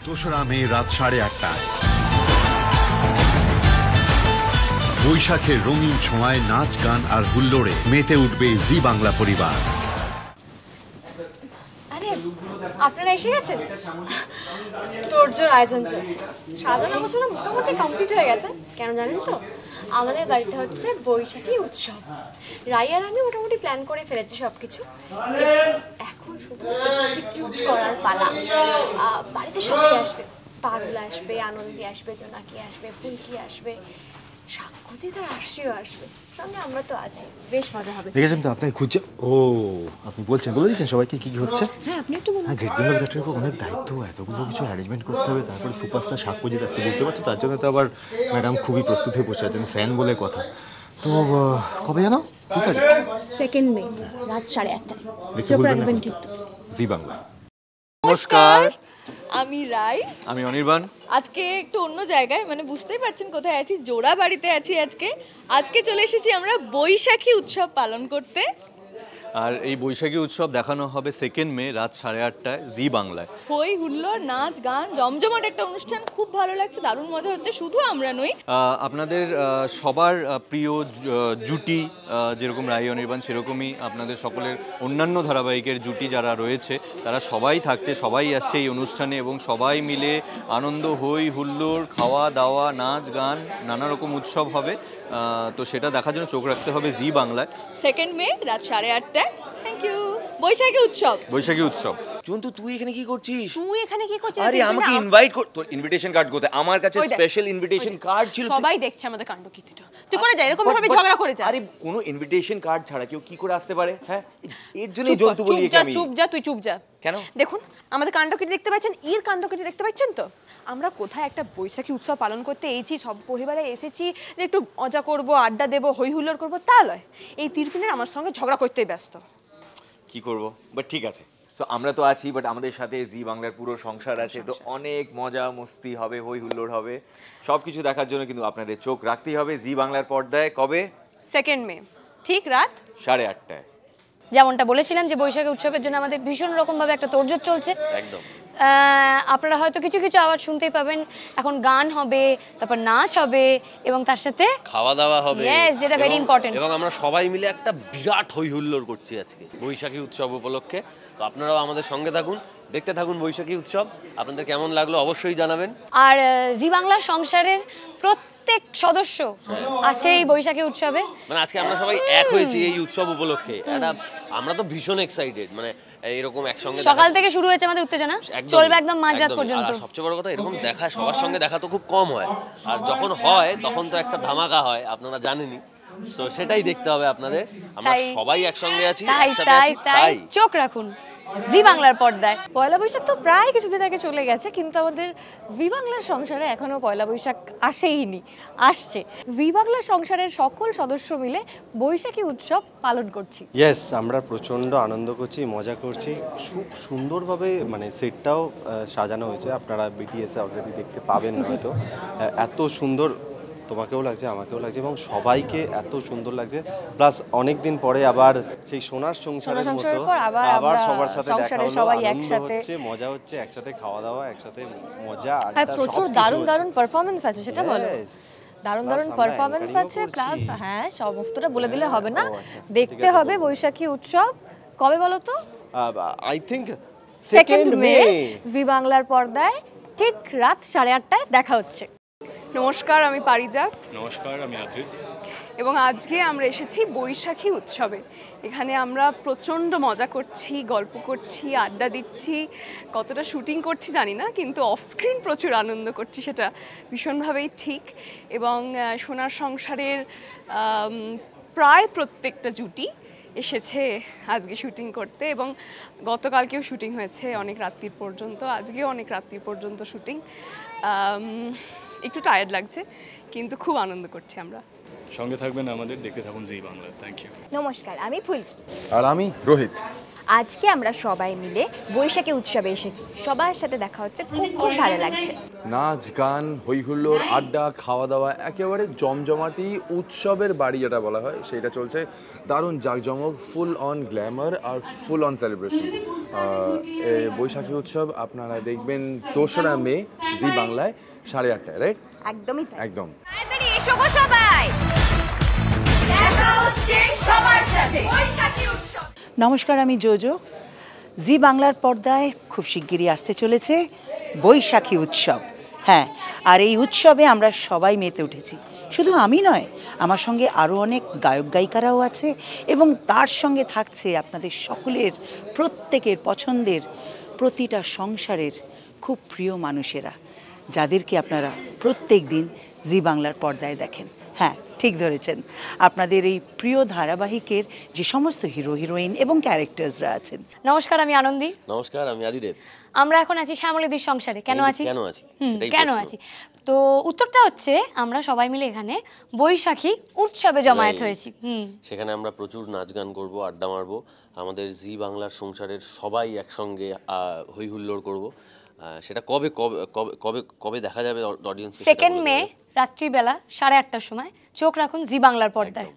দোসরা মে রাত 8:30টায় বৈশাখের রঙিন ছোঁয়ায় নাচ গান আর হুল্লোড়ে মেতে উঠবে জি বাংলা পরিবার। আরে আপনারা এসে গেছেন? তোরজোর আয়োজন চলছে, সাজানো গোছানো মোটামুটি কমপ্লিট হয়ে গেছে। কেন জানেন তো, আমাদের বাড়িতে হচ্ছে বৈশাখী উৎসব। রাইয়ার আমি মোটামুটি প্ল্যান করে ফেলেছি সবকিছু, এখন শুধু এক্সিকিউট করার পালা। বাড়িতে সবাই আসবে, পারুল আসবে, আনন্দী আসবে, জোনাকি আসবে, ফুলকি আসবে, সাক্ষ্যজিৎ আর আশ্রিও আসবে, সঙ্গে আমরা তো আছি। বেশ মজা হবে। দেখেছেন তো আপনাকে খুঁজছে। ও আপনি বলছেন, বলে দিচ্ছেন সবাইকে কি কি হচ্ছে? হ্যাঁ আপনি একটু বলুন। হ্যাঁ, গ্রেট বেঙ্গল থিয়েটারের উপর অনেক দায়িত্ব, এতগুলো কিছু অ্যারেঞ্জমেন্ট করতে হবে, তারপরে সুপারস্টার সাক্ষ্যজিৎ আসছে, বুঝতে পারছো? তার জন্য তো আবার ম্যাডাম খুবই প্রস্তুত হয়ে বসে আছেন, ফ্যান বলে কথা। তো কবে জানো? 2 মে রাত 8:30টায়। চোখ রাখবেন কিন্তু জি বাংলা। নমস্কার, আমি রাই, আমি অনির্বাণ। আজকে একটু অন্য জায়গায়, মানে বুঝতেই পারছেন কোথায় আছি, জোড়া বাড়িতে আছি। আজকে চলে এসেছি আমরা বৈশাখী উৎসব পালন করতে। আর এই বৈশাখী উৎসব দেখানো হবে 2 মে রাত 8:30টায় জি বাংলায়। হই হুল্লোড়, নাচ গান, জমজমাট একটা অনুষ্ঠান, খুব ভালো লাগছে, দারুণ মজা হচ্ছে। শুধু আমরা নই, আপনাদের সবার প্রিয় জুটি, যেরকম রাই অনির্বাণ, সেরকমই আপনাদের সকলের অন্যান্য ধারাবাহিকের জুটি যারা রয়েছে তারা সবাই থাকছে, সবাই আসছে এই অনুষ্ঠানে, এবং সবাই মিলে আনন্দ, হই হুল্লোড়, খাওয়া দাওয়া, নাচ গান, নানা রকম উৎসব হবে। তো সেটা দেখার জন্য চোখ রাখতে হবে জি বাংলায়। 2 মে রাত 8:30টায়। Thank you. বৈশাখী উৎসব। বৈশাখী উৎসব। জন্তু তুই এখানে কি করছিস? তুই এখানে কি করছিস? আরে আমাকে ইনভাইট কর, তোর ইনভিটেশন কার্ড কোথায়? আমার কাছে স্পেশাল ইনভিটেশন কার্ড ছিল। সবাই দেখছে আমাদের কাণ্ডকীর্তিটা। তুই করে যা, এরকম ভাবে ঝগড়া করে যা। আরে কোনো ইনভিটেশন কার্ড ছাড়া কেউ কি করে আসতে পারে? হ্যাঁ, এর জন্যই জন্তু বলি একে আমি। চুপ যা, তুই চুপ যা। কেন? দেখুন, আমাদের কাণ্ডকীর্তি দেখতে পাচ্ছেন, এর কাণ্ডকীর্তি দেখতে পাচ্ছেন তো? আমরা কোথায় একটা বৈশাখী উৎসব পালন করতে এসেছি, সব পরিবারে এসেছি যে একটু মজা করব, আড্ডা দেবো, হই হুল্লোড় করবো, তা নয়। এই তিরপিনের আমার সঙ্গে ঝগড়া করতেই ব্যস্ত। কি করব, বাট ঠিক আছে। তো আমরা তো আছি, বাট আমাদের সাথে জি বাংলার পুরো সংসার আছে, তো অনেক মজা মস্তি হবে, হই হুল্লোড় হবে। সবকিছু দেখার জন্য কিন্তু আপনাদের চোখ রাখতেই হবে জি বাংলার পর্দায়। কবে? 2 মে ঠিক রাত 8:30টায়। যেমনটা বলেছিলাম যে বৈশাখী উৎসবের জন্য আমাদের ভীষণ রকম ভাবে একটা তোড়জোড় চলছে। একদম। আপনারা হয়তো কিছু কিছু আওয়াজ শুনতেই পাবেন। এখন গান হবে, তারপর নাচ হবে, এবং তার সাথে খাওয়া দাওয়া হবে। ইয়েস, যেটা ভেরি ইম্পর্টেন্ট। এবং আমরা সবাই মিলে একটা বিরাট হই হুল্লোড় করছি আজকে বৈশাখী উৎসব উপলক্ষে। তো আপনারাও আমাদের সঙ্গে থাকুন, দেখতে থাকুন বৈশাখী উৎসব। আপনাদের কেমন লাগলো অবশ্যই জানাবেন। আর জি বাংলা সংসারের প্রত্যেক সদস্য আছে এই বৈশাখী উৎসবে। মানে আজকে আমরা সবাই এক হয়েছি এই উৎসব উপলক্ষে। আমরা তো ভীষণ এক্সাইটেড, মানে এরকম একসঙ্গে সকাল থেকে শুরু হয়েছে আমাদের উত্তেজনা, চলবে একদম মাঝরাত পর্যন্ত। আর সবচেয়ে বড় কথা, এরকম দেখা সবার সঙ্গে দেখা তো খুব কম হয়, আর যখন হয় তখন তো একটা ধামাকা হয়, আপনারা জানেনই। তো সেটাই দেখতে হবে আপনাদের। আমরা সবাই একসঙ্গে আছি, একসাথে আছি, তাই চোখ রাখুন জি বাংলার পর্দায়। পয়লা বৈশাখ তো প্রায় কিছুদিন আগে চলে গেছে, কিন্তু আমাদের জি বাংলার সংসারে এখনো পয়লা বৈশাখ আসেইনি, আসছে। জি বাংলার সংসারের সকল সদস্য মিলে বৈশাখী উৎসব পালন করছি। ইয়েস, আমরা প্রচণ্ড আনন্দ করছি, মজা করছি, খুব সুন্দরভাবে মানে সেটটাও সাজানো হয়েছে। আপনারা বিটিএসে অলরেডি দেখতে পাবেন হয়তো। এত সুন্দর, তোমাকেও লাগছে, আমাকেও লাগছে, এবং সবাইকে এত সুন্দর লাগছে। প্লাস অনেকদিন পরে আবার সেই সোনার সংসারের মতো আবার সবার সাথে দেখা হলো, আনন্দ হচ্ছে, মজা হচ্ছে, একসাথে খাওয়া দাওয়া, একসাথে মজা, আর প্রচুর দারুণ দারুণ পারফরম্যান্স আছে, সেটা বলো। দারুণ দারুণ পারফরম্যান্স আছে, প্লাস হ্যাঁ সমস্তটা বলে দিলে হবে না, দেখতে হবে বৈশাখী উৎসব। কবে বলো তো? আই থিংক 2 মে জি বাংলার পর্দায় ঠিক রাত 8:30টায় দেখা হচ্ছে। নমস্কার, আমি পারিজাত। নমস্কার, আমি আদ্রিত। এবং আজকে আমরা এসেছি বৈশাখী উৎসবে। এখানে আমরা প্রচণ্ড মজা করছি, গল্প করছি, আড্ডা দিচ্ছি। কতটা শুটিং করছি জানি না, কিন্তু অফ স্ক্রিন প্রচুর আনন্দ করছি, সেটা ভীষণভাবেই ঠিক। এবং সোনার সংসারের প্রায় প্রত্যেকটা জুটি এসেছে আজকে শুটিং করতে, এবং গতকালকেও শুটিং হয়েছে অনেক রাত্রির পর্যন্ত, আজকেও অনেক রাত্রির পর্যন্ত শুটিং। একটু টায়ার্ড লাগছে, কিন্তু খুব আনন্দ করছি আমরা। সঙ্গে থাকবেন আমাদের, দেখতে থাকুন জি বাংলা। Thank you. নমস্কার, আমি ফুলকি। আর আমি রোহিত। আজকে আমরা সবাই মিলে বৈশাখী উৎসবে এসেছি, সবার সাথে দেখা হচ্ছে, খুব খুব ভালো লাগছে। নাচ গান হই হুল্লোড় আড্ডা খাওয়া দাওয়া একেবারে জমজমাটি উৎসবের বাড়ি যেটা বলা হয় সেটা চলছে দারুণ জাঁকজমক, ফুল অন গ্ল্যামার আর ফুল অন সেলিব্রেশন। বৈশাখী উৎসব আপনারা দেখবেন 2রা মে জি বাংলায় 8:30, রাইট? একদমই তাই। একদম। তাড়াতাড়ি এসো গো সবাই, দেখা হচ্ছে সবার সাথে বৈশাখী উৎসব। নমস্কার, আমি জোজো। জি বাংলার পর্দায় খুব শিগগিরই আসতে চলেছে বৈশাখী উৎসব। হ্যাঁ, আর এই উৎসবে আমরা সবাই মেতে উঠেছি। শুধু আমি নয়, আমার সঙ্গে আরও অনেক গায়ক গায়িকারাও আছে এবং তার সঙ্গে থাকছে আপনাদের সকলের প্রত্যেকের পছন্দের প্রতিটা সংসারের খুব প্রিয় মানুষেরা, যাদেরকে আপনারা প্রত্যেক দিন জি বাংলার পর্দায় দেখেন। হ্যাঁ, ঠিক ধরেছেন, আপনাদের এই প্রিয় ধারাবাহিকের যে সমস্ত হিরো হিরোইন এবং ক্যারেক্টার্সরা আছেন। নমস্কার, আমি আনন্দী। নমস্কার, আমি আদিদেব। আমরা এখন আছি শ্যামলীদির সংসারে। কেন আছি? কেন প্রশ্ন। আছি তো উত্তরটা হচ্ছে আমরা সবাই মিলে এখানে বৈশাখী উৎসবে জমায়েত হয়েছি। সেখানে আমরা প্রচুর নাচ গান করবো, আড্ডা মারবো, আমাদের জি বাংলার সংসারের সবাই একসঙ্গে হই হুল্লোড় করবো। সেটা কবে কবে কবে কবে দেখা যাবে অডিয়েন্স? 2 মে রাত্রিবেলা 8:30টার সময়। চোখ রাখুন জি বাংলার পর্দায়।